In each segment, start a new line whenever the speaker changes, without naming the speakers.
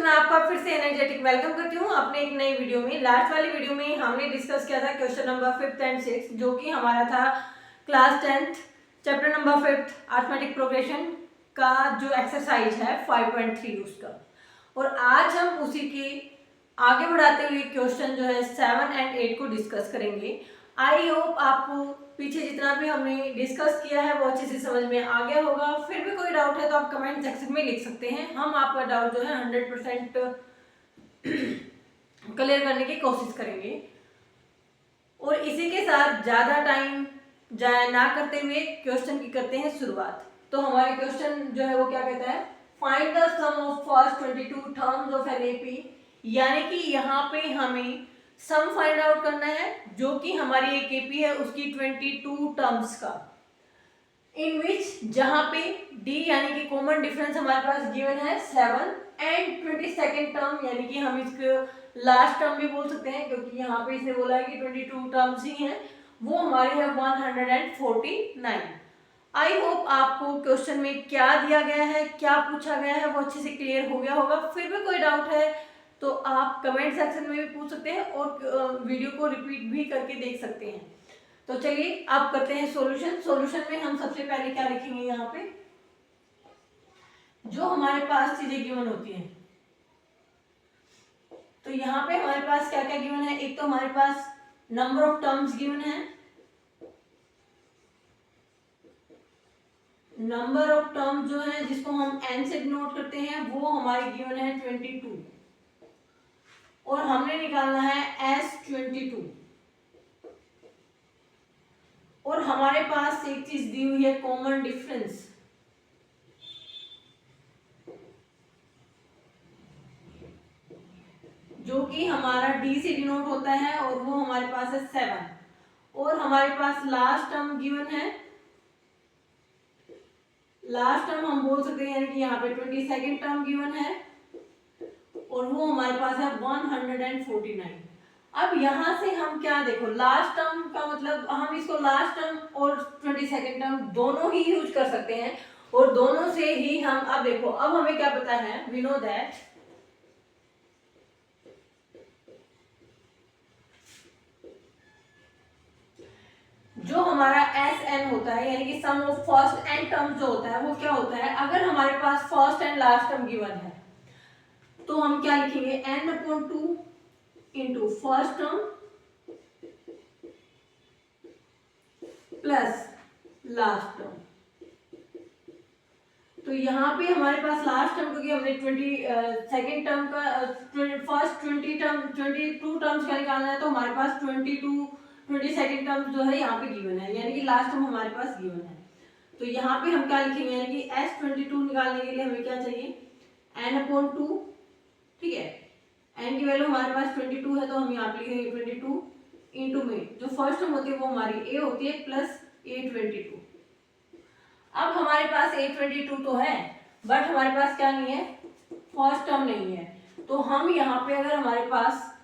मैं आपका फिर से एनर्जेटिक वेलकम करती हूँ अपने एक नई वीडियो में। लास्ट वाली वीडियो में हमने डिस्कस किया था question number 5th and 6th, जो कि हमारा था class 10th chapter number 5th arithmetic progression का जो एक्सरसाइज है 5.3 उसका। और आज हम उसी की आगे बढ़ाते हुए क्वेश्चन जो है 7 एंड 8 को डिस्कस करेंगे। आई होप आपको पीछे जितना भी हमने डिस्कस किया है वो अच्छे से समझ में आ गया होगा। फिर भी कोई डाउट है तो आप कमेंट सेक्शन में लिख सकते हैं, हम आपका डाउट जो है 100% क्लियर करने की कोशिश करेंगे। और इसी के साथ ज़्यादा टाइम जाया ना करते हुए क्वेश्चन की करते हैं शुरुआत। तो हमारे क्वेश्चन जो है वो क्या कहता है, find the sum of first 22 terms of an AP, यानी कि यहाँ पे हमें सम फाइंड आउट करना है जो कि हमारी एक एपी है उसकी 22 टर्म्स का, इन विच जहां पे डी यानी कि कॉमन डिफरेंस हमारे पास गिवन है 7 एंड 22nd टर्म, यानी कि हम इसको लास्ट टर्म भी बोल सकते हैं क्योंकि यहाँ पे इसने बोला है कि 22 टर्म्स ही हैं, वो हमारी है 149। आई होप आपको क्वेश्चन में क्या दिया गया है, क्या पूछा गया है वो अच्छे से क्लियर हो गया होगा। फिर भी कोई डाउट है तो आप कमेंट सेक्शन में भी पूछ सकते हैं और वीडियो को रिपीट भी करके देख सकते हैं। तो चलिए अब करते हैं सॉल्यूशन। सॉल्यूशन में हम सबसे पहले क्या लिखेंगे, यहाँ पे जो हमारे पास चीजें गिवन होती हैं, तो यहाँ पे हमारे पास क्या क्या गिवन है। एक तो हमारे पास नंबर ऑफ टर्म्स गिवन है, नंबर ऑफ टर्म जो है जिसको हम n से डिनोट करते हैं वो हमारी गिवन है 22 और हमने निकालना है S22। और हमारे पास एक चीज दी हुई है कॉमन डिफरेंस, जो कि हमारा डी से डिनोट होता है और वो हमारे पास है 7। और हमारे पास लास्ट टर्म गिवन है, लास्ट टर्म हम बोल सकते हैं यानी कि यहाँ पे 22nd टर्म गिवन है और वो हमारे पास है 149। अब यहाँ से हम क्या देखो, लास्ट टर्म का मतलब हम इसको लास्ट टर्म और 22nd टर्म दोनों ही यूज कर सकते हैं और दोनों से ही हम, अब देखो अब हमें क्या पता है, वी नो दैट जो हमारा एस एन होता है यानी कि sum of first and term जो होता है वो क्या होता है, अगर हमारे पास first and last term given है तो हम क्या लिखेंगे, n/2 into first term plus last term. तो यहाँ पे हमारे पास लास्ट टर्म क्योंकि हमने 22nd टर्म का फर्स्ट 22 टर्म्स का निकालना है तो हमारे पास 22 टर्म्स जो है यहाँ पे गिवन है, यानी कि लास्ट टर्म हमारे पास गिवन है। तो यहाँ पे हम क्या लिखेंगे, यानी कि S22 निकालने के लिए हमें क्या चाहिए, n/2, ठीक है। n की वैल्यू हमारे पास 22 है तो हम यहाँ पे लिखेंगे 22 इंटू में जो फर्स्ट टर्म होती है वो हमारी a होती है प्लस a22। अब हमारे पास a22 तो है बट हमारे पास क्या नहीं है, फर्स्ट टर्म नहीं है। तो हम यहाँ पे अगर हमारे पास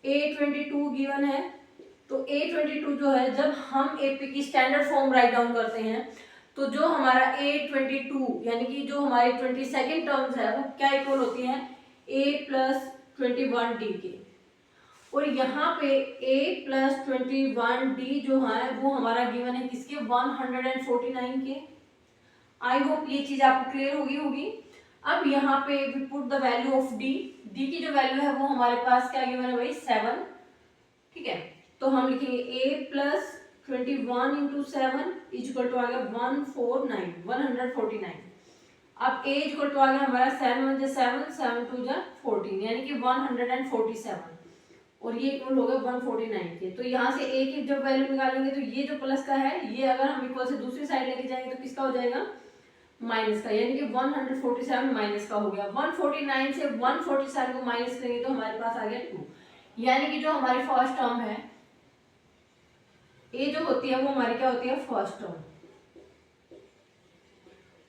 a22 गिवन है तो a22 जो है जब हम AP की स्टैंडर्ड फॉर्म राइट डाउन करते हैं तो जो हमारा a22 यानी कि जो हमारी 22nd टर्म्स है वो क्या इक्वल होती है a प्लस 21d के। और यहाँ पे a प्लस 21d जो है वो हमारा गिवन है किसके, 149 के। आई होप ये चीज आपको क्लियर होगी। अब यहाँ पे we put the value of D, D की जो वैल्यू है वो हमारे पास क्या गिवन है भाई 7, ठीक है। तो हम लिखेंगे a plus 21 into 7 equal to आ गया 149। अब a इक्वल टू आ गया हमारा 7 × 7 7 2 14 यानी कि 147 और ये इक्वल हो गया 149 के। तो यहाँ से a की जब वैल्यू निकालेंगे तो ये जो प्लस का है ये अगर हम इक्वल से दूसरी साइड लेके जाएंगे तो किसका हो जाएगा, माइनस का, यानी कि 147 माइनस का हो गया। 149 से 147 को माइनस करेंगे तो हमारे पास आ गया 2, यानी कि जो हमारी फर्स्ट टर्म है ए जो होती है वो हमारी क्या होती है, फर्स्ट टर्म।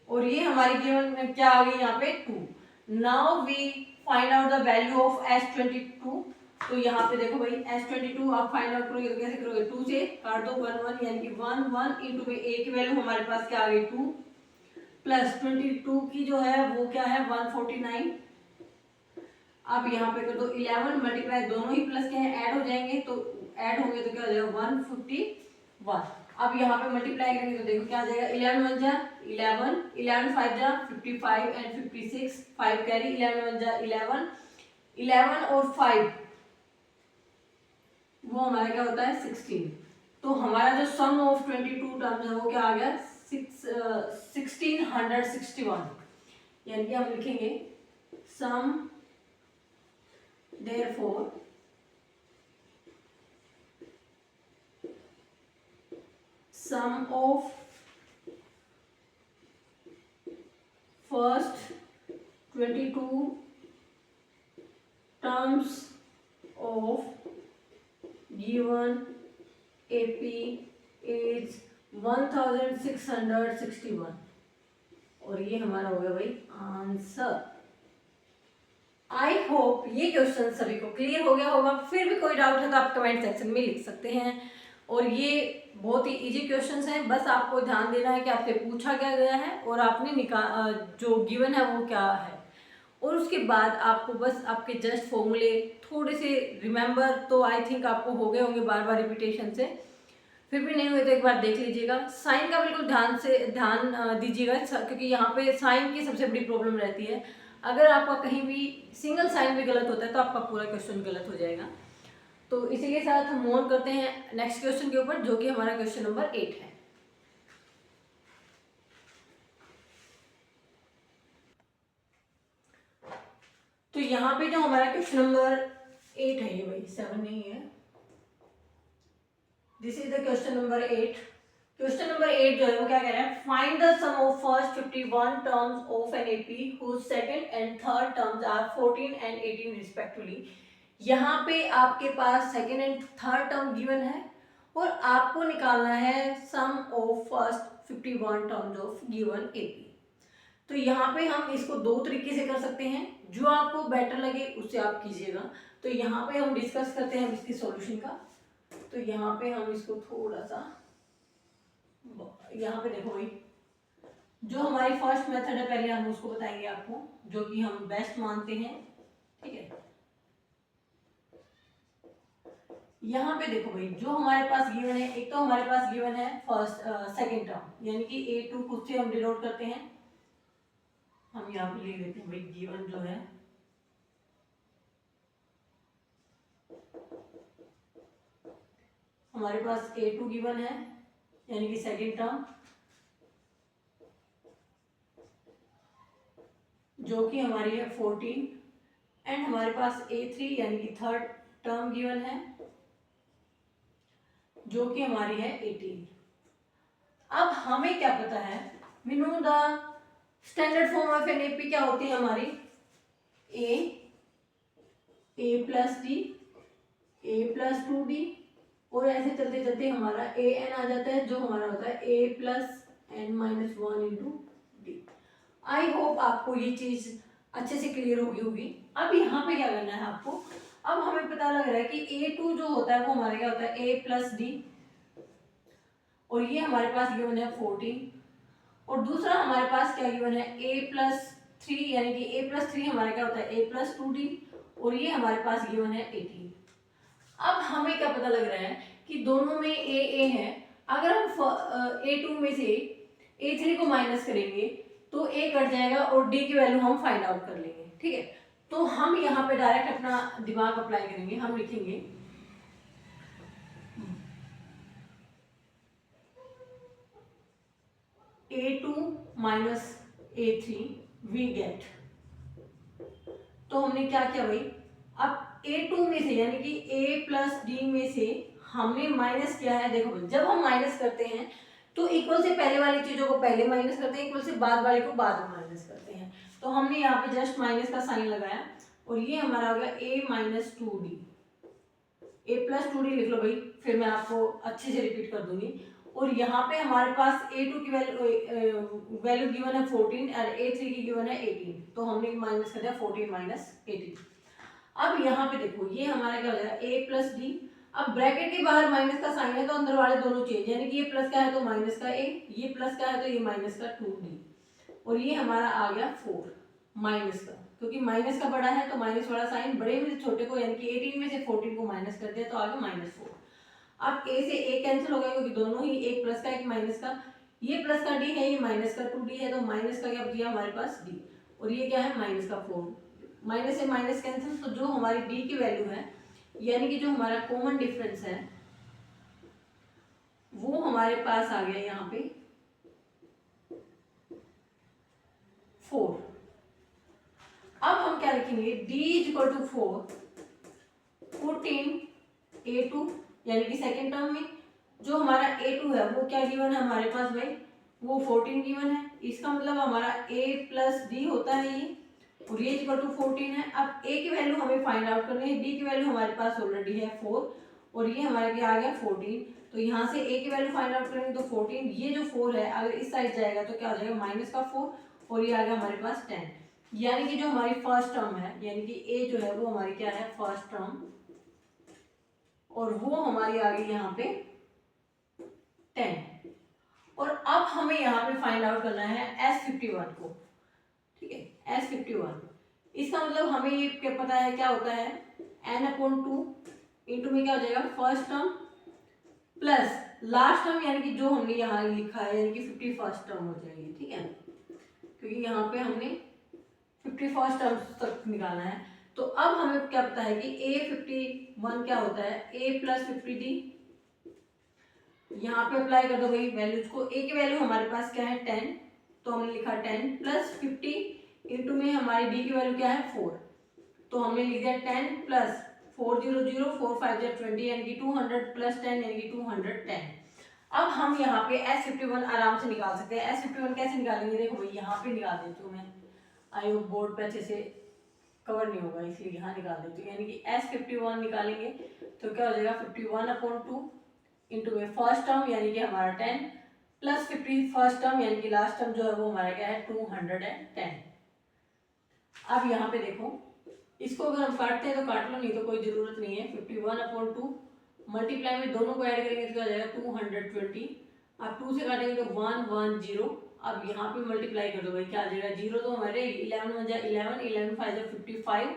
और ये हमारी गिवन क्या आ गई यहाँ पे 2। Now we find out the value of S22। तो यहाँ पे देखो भाई S22 आप फाइंड आउट करोगे तो कैसे करोगे, 2 से काट दो 1 1 यानी कि 1 1 इंटू में a की वैल्यू हमारे पास क्या आ गई 2 प्लस 22 की जो है वो क्या है 149 अब यहाँ पे कर दो 11 मल्टीप्लाई, दोनों ही प्लस के हैं, ऐड हो जाएंगे, तो ऐड होंगे तो क्या हो जाएगा 151। अब यहाँ पे मल्टीप्लाई करेंगे तो देखो क्या आ जाएगा, 11 1 जा 11, 11 5 जा 55 एंड 56, 5 कैरी, 11 1 जा 11, 11 और 5 वो हमारा क्या होता है 16। तो हमारा जो सम ऑफ 22 टर्म्स है वो क्या आ गया 1661, यानी कि हम लिखेंगे सम therefore sum of first 22 terms of given AP is 1661, और ये हमारा हो गया भाई आंसर। आई होप ये क्वेश्चन सभी को क्लियर हो गया होगा। फिर भी कोई डाउट है तो आप कमेंट सेक्शन में लिख सकते हैं। और ये बहुत ही इजी क्वेश्चंस हैं, बस आपको ध्यान देना है कि आपसे पूछा क्या गया है और आपने जो गिवन है वो क्या है, और उसके बाद आपको बस आपके जस्ट फॉर्मूले थोड़े से रिमेंबर, तो आई थिंक आपको हो गए होंगे बार बार रिपीटेशन से। फिर भी नहीं हुए तो एक बार देख लीजिएगा। साइन का बिल्कुल ध्यान दीजिएगा, क्योंकि यहाँ पे साइन की सबसे बड़ी प्रॉब्लम रहती है। अगर आपका कहीं भी सिंगल साइन भी गलत होता है तो आपका पूरा क्वेश्चन गलत हो जाएगा। तो इसी के साथ हम मूव करते हैं नेक्स्ट क्वेश्चन के ऊपर, जो कि हमारा क्वेश्चन नंबर 8 है। तो यहाँ पे जो हमारा क्वेश्चन नंबर 8 है, ये भाई 7 नहीं है, this is the question number 8। Question number 8 जो है वो क्या कह रहा है, find the sum of first 51 terms of an AP whose second and third terms are 14 and 18 respectively. यहाँ पे आपके पास second and third term given है और आपको निकालना है sum of first 51 terms of given AP. तो यहाँ पे हम इसको दो तरीके से कर सकते हैं, जो आपको बेटर लगे उससे आप कीजिएगा। तो यहाँ पे हम डिस्कस करते हैं इसके सॉल्यूशन का। तो यहाँ पे हम इसको थोड़ा सा, यहाँ पे देखो भाई, जो हमारी फर्स्ट मेथड है पहले हम उसको बताएंगे आपको, जो कि हम बेस्ट मानते हैं, ठीक है। यहाँ पे देखो भाई, जो हमारे पास गिवन है, एक तो हमारे पास गिवन है फर्स्ट सेकंड टर्म, यानी कि A2 खुद से हम डिनोट करते हैं। हम यहाँ पे लिख देते हैं भाई गिवन जो है हमारे पास A2 गिवन है, यानी कि सेकंड टर्म, जो कि हमारी है 14, एंड हमारे पास A3 यानी कि थर्ड टर्म गिवन है, जो कि हमारी है 18। अब हमें क्या पता है, we know the standard form of an AP क्या होती है हमारी, A plus D, A plus 2d, और ऐसे चलते चलते हमारा ए एन आ जाता है, जो हमारा होता है a plus n minus 1 into d. I hope आपको ये चीज अच्छे से क्लियर होगी। अब यहाँ पे क्या करना है आपको, अब हमें पता लग रहा है कि A2 जो होता है वो हमारे क्या होता है a प्लस डी, और ये हमारे पास गिवन है 14, और दूसरा हमारे पास क्या गिवन है a प्लस 3, यानी कि a प्लस 3 हमारा क्या होता है a प्लस 2d, और ये हमारे पास गिवन है 18। अब हमें क्या पता लग रहा है कि दोनों में a है। अगर हम A2 में से A3 को माइनस करेंगे तो a कट जाएगा और d की वैल्यू हम फाइंड आउट कर लेंगे, ठीक है। तो हम यहाँ पे डायरेक्ट अपना दिमाग अप्लाई करेंगे, हम लिखेंगे A2 minus A3 we get. तो हमने क्या किया भाई, अब A2 में से यानी कि A प्लस डी में से हमने माइनस किया है। देखो भाई, जब हम माइनस करते हैं तो इक्वल से पहले वाली चीजों को पहले माइनस करते हैं, इक्वल से बाद वाले को बाद में माइनस करते हैं। तो हमने यहाँ पे जस्ट माइनस का साइन लगाया, और ये हमारा हो गया a minus 2d, a plus 2d लिख लो भाई, फिर मैं आपको अच्छे से रिपीट कर दूंगी। और यहाँ पे हमारे पास A2 की वैल्यू गिवन है 14 और A3 की गिवन है 18, तो हमने माइनस कर दिया 14 माइनस 18। अब यहाँ पे देखो, ये हमारा क्या हो जाएगा a प्लस डी। अब ब्रैकेट के बाहर माइनस का साइन है तो अंदर वाले दोनों चेंज, यानी कि ये प्लस का है तो माइनस का a, ये प्लस का है तो ये माइनस का 2d, और ये हमारा आ गया 4 माइनस का, क्योंकि माइनस का बड़ा है तो माइनस वाला साइन, बड़े में से छोटे को यानी कि 18 में से 14 को माइनस कर दिया तो आ गया -4। अब a से a कैंसिल हो गया क्योंकि दोनों ही एक प्लस का एक माइनस का, ये प्लस का d है, ये माइनस का 2d है, तो माइनस का क्या बच गया हमारे पास d, और ये क्या है माइनस का 4, माइनस से माइनस कैंसिल, तो जो हमारी d की वैल्यू है यानी कि जो हमारा कॉमन डिफरेंस है वो हमारे पास आ गया यहाँ पे 4। अब हम क्या लिखेंगे, d इक्वल टू 4 14a2, यानी कि सेकेंड टर्म में जो हमारा a2 है वो क्या गिवन है हमारे पास भाई, वो 14 गिवन है। इसका मतलब हमारा a प्लस डी होता है ये, और ये इक्वल टू 14 है। अब a की वैल्यू हमें फाइंड आउट करनी है, d की वैल्यू हमारे पास ऑलरेडी है 4, और ये हमारे क्या आ गया 14, तो यहाँ से a की वैल्यू फाइंड आउट करेंगे तो 14, ये जो 4 है अगर इस साइड जाएगा तो क्या हो जाएगा माइनस का 4, और ये आ गया हमारे पास 10, यानी कि जो हमारी फर्स्ट टर्म है यानी कि a जो है वो हमारी क्या है फर्स्ट टर्म, और वो हमारी आ गई यहाँ पे 10। और अब हमें यहाँ पे फाइंड आउट करना है S51 को, ठीक है S51। इसका मतलब हमें ये क्या पता है क्या होता है n/2 इंटू में क्या हो जाएगा first term plus last term, यानी कि जो हमने यहाँ लिखा है यानी कि 51st टर्म हो जाएगी, ठीक है, क्योंकि यहाँ पे हमने 51st टर्म तक निकालना है। तो अब हमें क्या पता है कि A51 क्या होता है a प्लस 50d, यहाँ पे अप्लाई कर दो भाई वैल्यूज को। a की वैल्यू हमारे पास क्या है 10, तो हमने लिखा 10 प्लस 50 इंटू में हमारी d की वैल्यू क्या है 4, तो हमने लिख दिया 10 प्लस 400 4 5 20 यानी कि 200 प्लस 10 यानी कि 210। अब हम यहाँ पे S51 आराम से निकाल सकते हैं। S51 कैसे निकालेंगे, देखो भाई यहाँ पे निकाल देती हूँ मैं, आई होप बोर्ड पे अच्छे से कवर नहीं होगा इसलिए यहाँ निकाल देती हूँ, यानी कि S51 निकालेंगे तो क्या हो जाएगा 51/2 इंटू में फर्स्ट टर्म यानी कि हमारा 10 प्लस 50 फर्स्ट टर्म यानी कि लास्ट टर्म जो है वो हमारा क्या है 210। अब यहाँ पे देखो इसको अगर हम काटते हैं तो काट लो, नहीं तो कोई जरूरत नहीं है। 51/2 मल्टीप्लाई में दोनों को ऐड करेंगे तो क्या हो जाएगा 220, अब 2 से काटेंगे तो 110, अब यहाँ पे मल्टीप्लाई कर दो भाई क्या आ जाएगा, 0 तो हमारे 11 1 11 11 5 55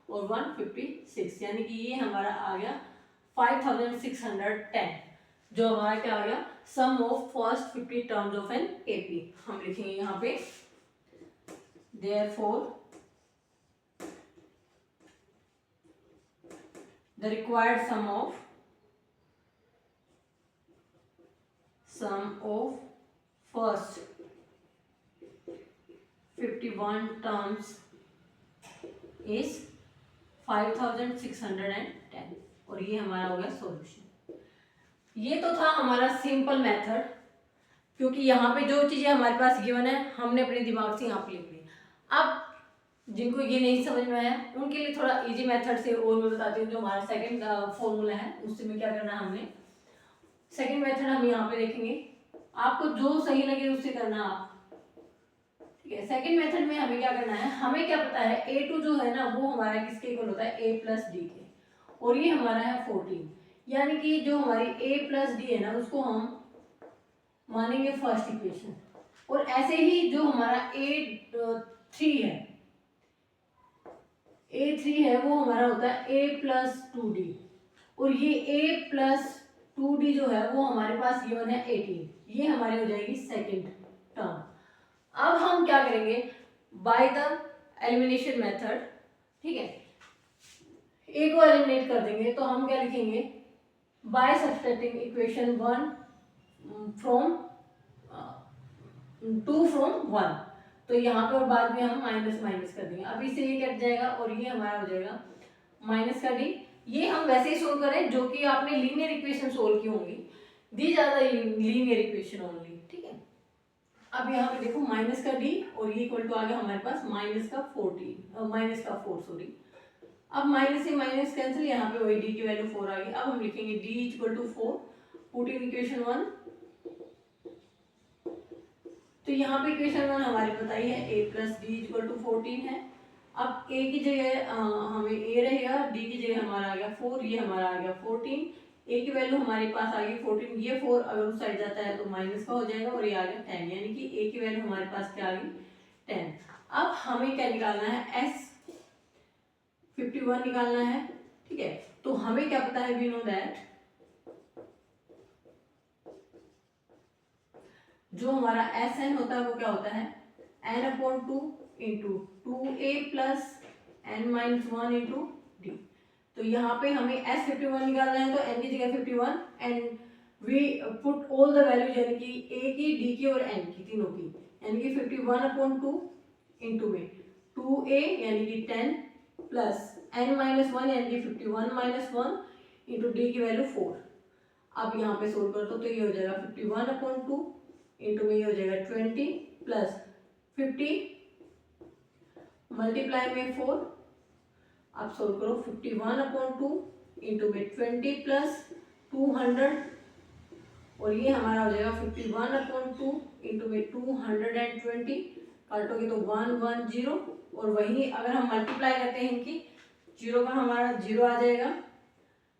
और 156, यानी कि ये हमारा आ गया 5610, जो हमारा क्या आ गया sum of first 50 terms of an AP. हम लिखेंगे यहाँ पे therefore the required sum of first 51 terms is 5610, और ये हमारा हो गया सॉल्यूशन। ये तो था हमारा सिंपल मेथड, क्योंकि यहाँ पे जो चीजें हमारे पास गिवन है हमने अपने दिमाग से यहाँ पे लिख ली। अब जिनको ये नहीं समझ में आया उनके लिए थोड़ा इजी मेथड से और मैं बताती हूँ, जो हमारा सेकंड फॉर्मूला है उससे में क्या करना है हमने, सेकंड मेथड हम यहाँ पे देखेंगे, आपको जो सही लगे उससे करना आप, ठीक है। सेकंड मेथड में हमें क्या करना है, हमें क्या पता है a2 जो है ना वो हमारा किसके इक्वल होता है a प्लस डी के, और ये हमारा है 14, यानी कि जो हमारी a प्लस डी है ना उसको हम मानेंगे फर्स्ट इक्वेशन, और ऐसे ही जो हमारा a3 है वो हमारा होता है a प्लस 2d, और ये a प्लस 2d जो है वो हमारे पास गिवन है 18, ये हमारी हो जाएगी सेकंड टर्म। अब हम क्या करेंगे बाय द एलिमिनेशन मेथड, ठीक है, a को एलिमिनेट कर देंगे तो हम क्या लिखेंगे by subtracting equation 1 from 2 from 1, तो यहाँ पे और बाद में हम माइनस माइनस कर देंगे। अब इससे ये कट जाएगा और ये हमारा हो जाएगा माइनस का डी। ये हम वैसे ही सोल्व करें जो कि आपने लीनियर इक्वेशन सोल्व की होंगी, these are the linear equation only, ठीक है। अब यहाँ पे देखो माइनस का डी और ये इक्वल टू आ गया हमारे पास माइनस का 4 सॉरी। अब माइनस से माइनस कैंसिल, यहाँ पे वही डी की वैल्यू 4 आ गई। अब हम लिखेंगे D equal to 4 put in equation 1, तो यहाँ पे इक्वेशन 1 हमारी बताई है a plus D equal to 14 है। अब a की जगह हमें a रहेगा, d की जगह हमारा आ गया 4, ये हमारा आ गया 14, a की वैल्यू हमारे पास आ गई 14, ये 4 अगर उस साइड जाता है तो माइनस का हो जाएगा, और ये आ गया 10, यानी कि a की वैल्यू हमारे पास क्या आ गई 10। अब हमें क्या निकालना है 51 निकालना है, ठीक है। तो हमें क्या पता है, वी नो दैट जो हमारा एस एन होता है वो क्या होता है, n/2 into 2a plus n-1 into D. तो यहाँ पे हमें S51 निकालना है, तो n की जगह 51 and we put all the values, यानी कि a की, d की और n की, तीनों की, यानी कि 51/2 इंटू में 2a यानी कि 10 प्लस n-1 यानी कि 51-1 इंटू डी की वैल्यू 4। अब यहाँ पे सोल्व कर दो तो ये हो जाएगा 51/2 इंटू में ये हो जाएगा 20 प्लस 50 मल्टीप्लाई में 4। अब सोल्व करो 51/2 इंटू में 20 प्लस 200 और ये हमारा हो जाएगा 51/2 इंटू में 220, काटोगे तो 110 और वही अगर हम मल्टीप्लाई करते हैं कि जीरो का हमारा जीरो आ जाएगा,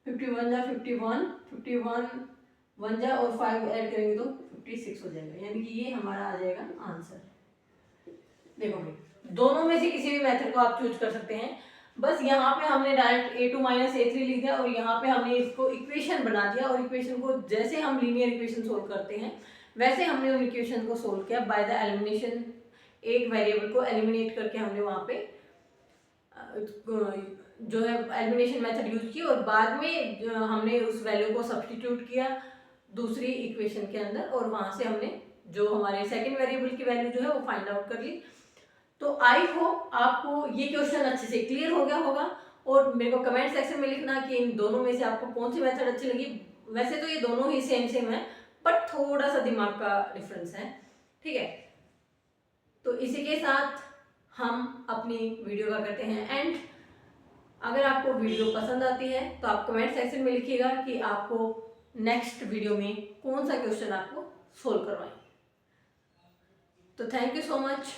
51 जा 51, 51 1 जा और 5 ऐड करेंगे तो 56 हो जाएगा, यानी कि ये हमारा आ जाएगा आंसर। देखो भाई दोनों में से किसी भी मेथड को आप चूज कर सकते हैं, बस यहाँ पे हमने डायरेक्ट a2 माइनस a3 लिख दिया और यहाँ पे हमने इसको इक्वेशन बना दिया और इक्वेशन को जैसे हम लीनियर इक्वेशन सोल्व करते हैं वैसे हमने उन इक्वेशन को सोल्व किया बाय द एलिमिनेशन। एक वेरिएबल को एलिमिनेट करके हमने वहाँ पे जो है एलिमिनेशन मेथड यूज की और बाद में हमने उस वैल्यू को सब्स्टिट्यूट किया दूसरी इक्वेशन के अंदर और वहाँ से हमने जो हमारे सेकंड वेरिएबल की वैल्यू जो है वो फाइंड आउट कर ली। तो आई होप आपको ये क्वेश्चन अच्छे से क्लियर हो गया होगा और मेरे को कमेंट सेक्शन में लिखना कि इन दोनों में से आपको कौन सी मेथड अच्छी लगी। वैसे तो ये दोनों ही सेम है बट थोड़ा सा दिमाग का डिफरेंस है, ठीक है। तो इसी के साथ हम अपनी वीडियो का करते हैं एंड। अगर आपको वीडियो पसंद आती है तो आप कमेंट सेक्शन में लिखिएगा कि आपको नेक्स्ट वीडियो में कौन सा क्वेश्चन आपको सोल्व करवाएं। तो थैंक यू सो मच।